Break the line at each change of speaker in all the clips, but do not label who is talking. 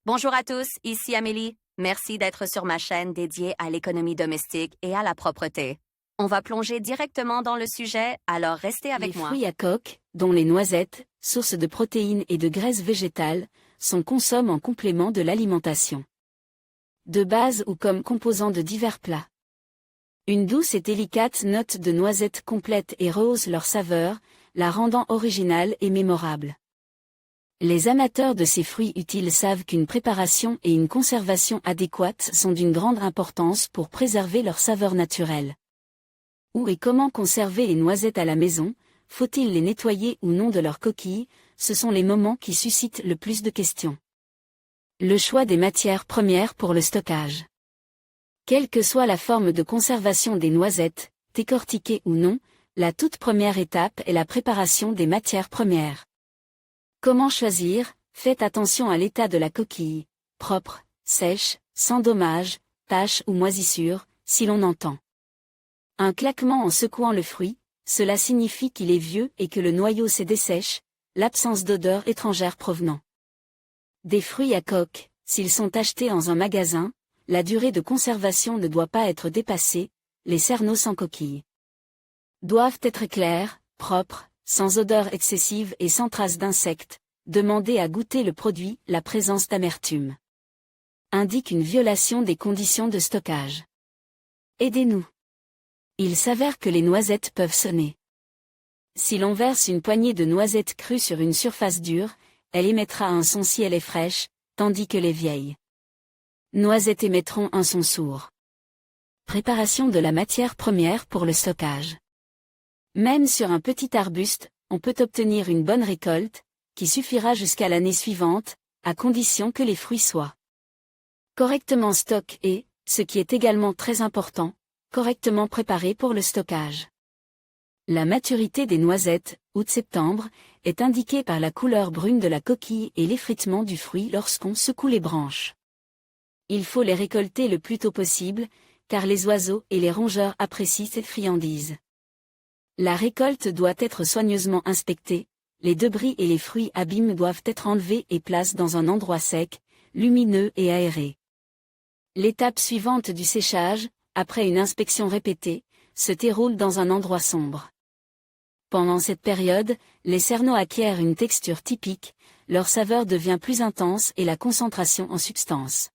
Bonjour à tous, ici Amélie. Merci d'être sur ma chaîne dédiée à l'économie domestique et à la propreté. On va plonger directement dans le sujet, alors restez avec
Les
moi.
fruits à coque, dont les noisettes, source de protéines et de graisses végétales, sont consommés en complément de l'alimentation. De base ou comme composant de divers plats. Une douce et délicate note de noisettes complète et rehausse leur saveur, la rendant originale et mémorable. Les amateurs de ces fruits utiles savent qu'une préparation et une conservation adéquates sont d'une grande importance pour préserver leur saveur naturelle. Où et comment conserver les noisettes à la maison? Faut-il les nettoyer ou non de leurs coquilles? Ce sont les moments qui suscitent le plus de questions. Le choix des matières premières pour le stockage. Quelle que soit la forme de conservation des noisettes, décortiquées ou non, la toute première étape est la préparation des matières premières. Comment choisir? Faites attention à l'état de la coquille, propre, sèche, sans dommages, taches ou moisissures, si l'on entend un claquement en secouant le fruit, cela signifie qu'il est vieux et que le noyau s'est dessèche, l'absence d'odeur étrangère provenant des fruits à coque. S'ils sont achetés en un magasin, la durée de conservation ne doit pas être dépassée, les cerneaux sans coquille doivent être clairs, propres, sans odeur excessive et sans traces d'insectes. Demandez à goûter le produit, la présence d'amertume indique une violation des conditions de stockage. Aidez-nous. Il s'avère que les noisettes peuvent sonner. Si l'on verse une poignée de noisettes crues sur une surface dure, elle émettra un son si elle est fraîche, tandis que les vieilles noisettes émettront un son sourd. Préparation de la matière première pour le stockage. Même sur un petit arbuste, on peut obtenir une bonne récolte, qui suffira jusqu'à l'année suivante, à condition que les fruits soient correctement stockés et, ce qui est également très important, correctement préparés pour le stockage. La maturité des noisettes, août-septembre, est indiquée par la couleur brune de la coquille et l'effritement du fruit lorsqu'on secoue les branches. Il faut les récolter le plus tôt possible, car les oiseaux et les rongeurs apprécient cette friandise. La récolte doit être soigneusement inspectée, les débris et les fruits abîmes doivent être enlevés et placés dans un endroit sec, lumineux et aéré. L'étape suivante du séchage, après une inspection répétée, se déroule dans un endroit sombre. Pendant cette période, les cerneaux acquièrent une texture typique, leur saveur devient plus intense et la concentration en substance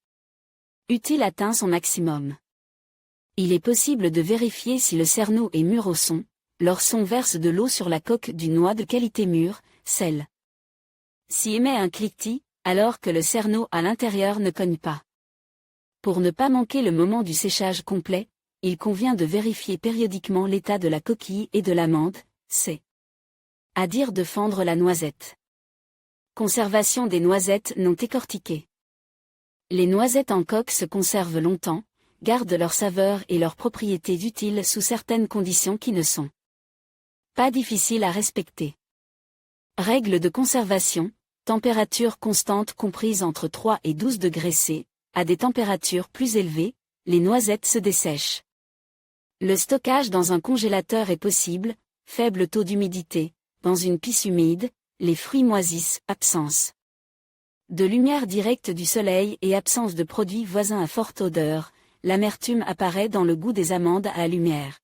utile atteint son maximum. Il est possible de vérifier si le cerneau est mûr au son, lorsqu'on verse de l'eau sur la coque d'une noix de qualité mûre, sel. Si émet un cliquetis, alors que le cerneau à l'intérieur ne cogne pas. Pour ne pas manquer le moment du séchage complet, il convient de vérifier périodiquement l'état de la coquille et de l'amande, c'est à dire de fendre la noisette. Conservation des noisettes non décortiquées. Les noisettes en coque se conservent longtemps, gardent leur saveur et leurs propriétés utiles sous certaines conditions qui ne sont pas difficiles à respecter. Règles de conservation, température constante comprise entre 3 et 12 degrés C, à des températures plus élevées, les noisettes se dessèchent. Le stockage dans un congélateur est possible, faible taux d'humidité, dans une pisse humide, les fruits moisissent, absence de lumière directe du soleil et absence de produits voisins à forte odeur, l'amertume apparaît dans le goût des amandes à lumière.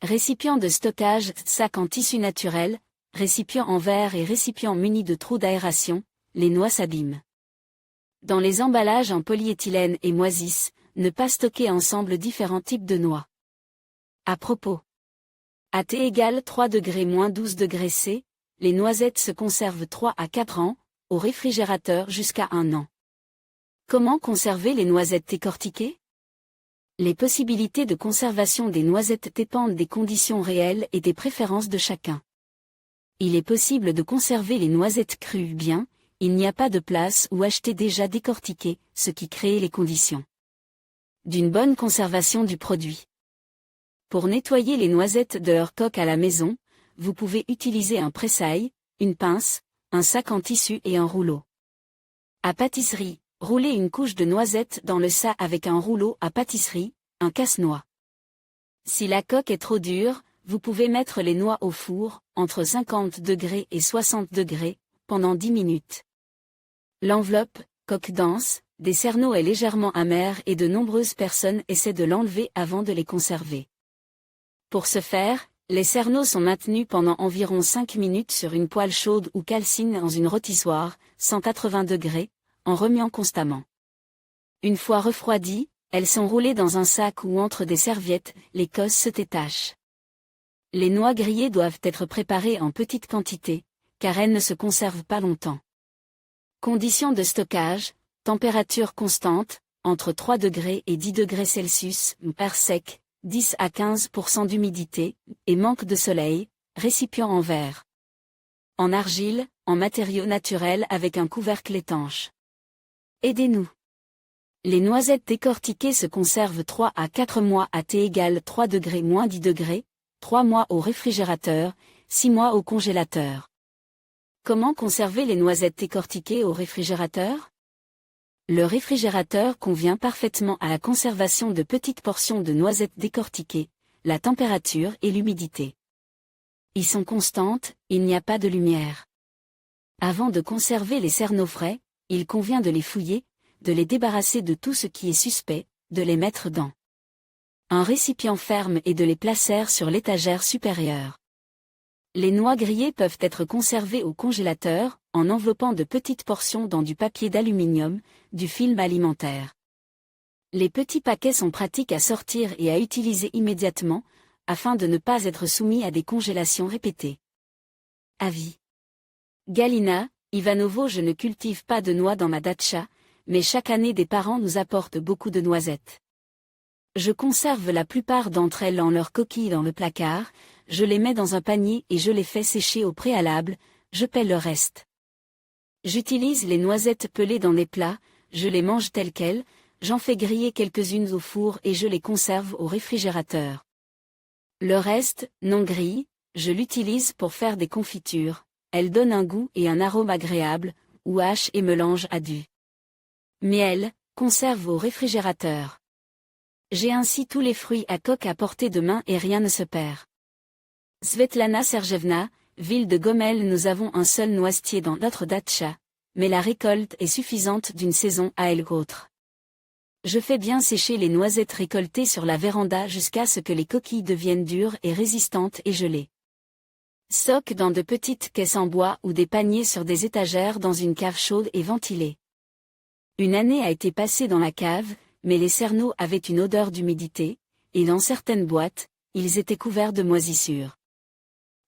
Récipient de stockage, sac en tissu naturel, récipient en verre et récipient muni de trous d'aération, les noix s'abîment. Dans les emballages en polyéthylène et moisissent, ne pas stocker ensemble différents types de noix. À propos. À T égale 3 degrés - 12 degrés C, les noisettes se conservent 3 à 4 ans, au réfrigérateur jusqu'à 1 an. Comment conserver les noisettes décortiquées? Les possibilités de conservation des noisettes dépendent des conditions réelles et des préférences de chacun. Il est possible de conserver les noisettes crues bien, il n'y a pas de place ou acheter déjà décortiquées, ce qui crée les conditions d'une bonne conservation du produit. Pour nettoyer les noisettes de leur coque à la maison, vous pouvez utiliser un pressail, une pince, un sac en tissu et un rouleau. À pâtisserie, roulez une couche de noisettes dans le sac avec un rouleau à pâtisserie, un casse-noix. Si la coque est trop dure, vous pouvez mettre les noix au four, entre 50 degrés et 60 degrés, pendant 10 minutes. L'enveloppe, coque dense, des cerneaux est légèrement amer et de nombreuses personnes essaient de l'enlever avant de les conserver. Pour ce faire, les cerneaux sont maintenus pendant environ 5 minutes sur une poêle chaude ou calcine dans une rôtissoire, 180 degrés, en remuant constamment. Une fois refroidies, elles sont roulées dans un sac ou entre des serviettes, l'écosse se détache. Les noix grillées doivent être préparées en petite quantité, car elles ne se conservent pas longtemps. Conditions de stockage, température constante, entre 3 degrés et 10 degrés Celsius, air sec, 10 à 15% d'humidité, et manque de soleil, récipient en verre. En argile, en matériaux naturels avec un couvercle étanche. Aidez-nous. Les noisettes décortiquées se conservent 3 à 4 mois à T égale 3 degrés moins 10 degrés, 3 mois au réfrigérateur, 6 mois au congélateur. Comment conserver les noisettes décortiquées au réfrigérateur? Le réfrigérateur convient parfaitement à la conservation de petites portions de noisettes décortiquées, la température et l'humidité y sont constantes, il n'y a pas de lumière. Avant de conserver les cerneaux frais, il convient de les fouiller, de les débarrasser de tout ce qui est suspect, de les mettre dans un récipient ferme et de les placer sur l'étagère supérieure. Les noix grillées peuvent être conservées au congélateur, en enveloppant de petites portions dans du papier d'aluminium, du film alimentaire. Les petits paquets sont pratiques à sortir et à utiliser immédiatement, afin de ne pas être soumis à des congélations répétées. Avis. Galina, Ivanovo. Je ne cultive pas de noix dans ma datcha, mais chaque année des parents nous apportent beaucoup de noisettes. Je conserve la plupart d'entre elles en leurs coquilles dans le placard, je les mets dans un panier et je les fais sécher au préalable, je pèle le reste. J'utilise les noisettes pelées dans des plats, je les mange telles quelles, j'en fais griller quelques-unes au four et je les conserve au réfrigérateur. Le reste, non grillé, je l'utilise pour faire des confitures, elles donnent un goût et un arôme agréable, ou hache et mélange à du miel, conserve au réfrigérateur. J'ai ainsi tous les fruits à coque à portée de main et rien ne se perd. Svetlana Sergevna, ville de Gomel. Nous avons un seul noisetier dans notre datcha, mais la récolte est suffisante d'une saison à l'autre. Je fais bien sécher les noisettes récoltées sur la véranda jusqu'à ce que les coquilles deviennent dures et résistantes et gelées. Stocke dans de petites caisses en bois ou des paniers sur des étagères dans une cave chaude et ventilée. Une année a été passée dans la cave, mais les cerneaux avaient une odeur d'humidité, et dans certaines boîtes, ils étaient couverts de moisissures.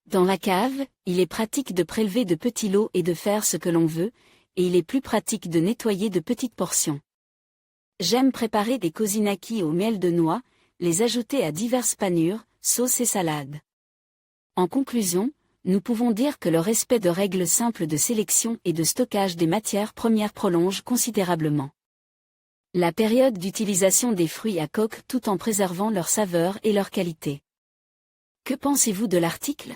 Dans la cave, il est pratique de prélever de petits lots et de faire ce que l'on veut, et il est plus pratique de nettoyer de petites portions. J'aime préparer des kozinaki au miel de noix, les ajouter à diverses panures, sauces et salades. En conclusion, nous pouvons dire que le respect de règles simples de sélection et de stockage des matières premières prolonge considérablement la période d'utilisation des fruits à coque tout en préservant leur saveur et leur qualité. Que pensez-vous de l'article ?